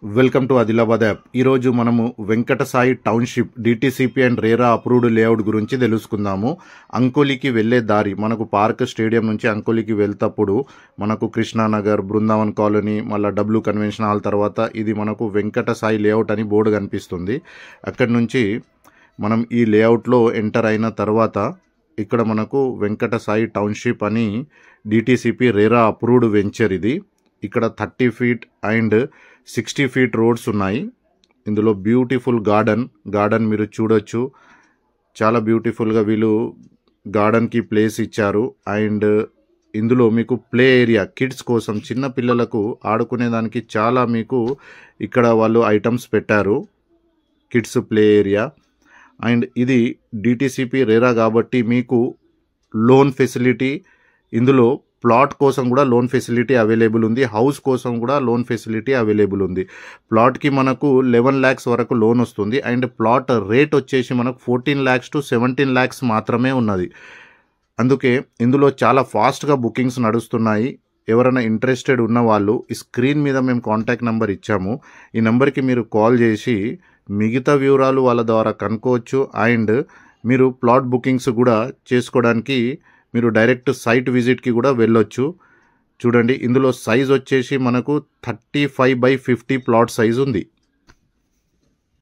Welcome to Adilabad app. ఈరోజు మనము Venkatasai township DTCP and RERA approved layout గురించి తెలుసుకుందాము. అంకోలికి వెళ్ళే దారి, మనకు పార్క్ స్టేడియం నుంచి అంకోలికి వెళ్తప్పుడు మనకు కృష్ణానగర్, బృందావన్ కాలనీ, మళ్ళీ డబ్ల్యూ కన్వెన్షన్ హాల్ తర్వాత ఇది మనకు వెంకటసాయి లేఅవుట్ అని బోర్డు కనిపిస్తుంది. అక్కడి నుంచి మనం ఈ లేఅవుట్లో ఎంటర్ అయిన తర్వాత ఇక్కడ మనకు వెంకటసాయి టౌన్షిప్ అని డిటిసిపి రేరా అప్రూవ్డ్ వెంచర్ ఇది. ఇక్కడ 30 ఫీట్ అండ్ 60 ఫీట్ రోడ్స్ ఉన్నాయి. ఇందులో బ్యూటిఫుల్ గార్డెన్ మీరు చూడొచ్చు. చాలా బ్యూటిఫుల్గా వీళ్ళు గార్డెన్కి ప్లేస్ ఇచ్చారు. అండ్ ఇందులో మీకు ప్లే ఏరియా, కిడ్స్ కోసం, చిన్న పిల్లలకు ఆడుకునేదానికి చాలా మీకు ఇక్కడ వాళ్ళు ఐటమ్స్ పెట్టారు, కిడ్స్ ప్లే ఏరియా. అండ్ ఇది డిటిసిపి రేరా కాబట్టి మీకు లోన్ ఫెసిలిటీ, ఇందులో ప్లాట్ కోసం కూడా లోన్ ఫెసిలిటీ అవైలబుల్ ఉంది, హౌస్ కోసం కూడా లోన్ ఫెసిలిటీ అవైలబుల్ ఉంది. ప్లాట్కి మనకు 11 lakhs వరకు లోన్ వస్తుంది. అండ్ ప్లాట్ రేట్ వచ్చేసి మనకు 14 lakhs to 17 lakhs మాత్రమే ఉన్నది. అందుకే ఇందులో చాలా ఫాస్ట్గా బుకింగ్స్ నడుస్తున్నాయి. ఎవరైనా ఇంట్రెస్టెడ్ ఉన్న వాళ్ళు ఈ స్క్రీన్ మీద మేము కాంటాక్ట్ నెంబర్ ఇచ్చాము, ఈ నెంబర్కి మీరు కాల్ చేసి మిగతా వివరాలు వాళ్ళ ద్వారా కనుక్కోవచ్చు. అండ్ మీరు ప్లాట్ బుకింగ్స్ కూడా చేసుకోవడానికి మీరు డైరెక్ట్ సైట్ విజిట్కి కూడా వెళ్ళొచ్చు. చూడండి, ఇందులో సైజ్ వచ్చేసి మనకు 35 by 50 ప్లాట్ సైజ్ ఉంది.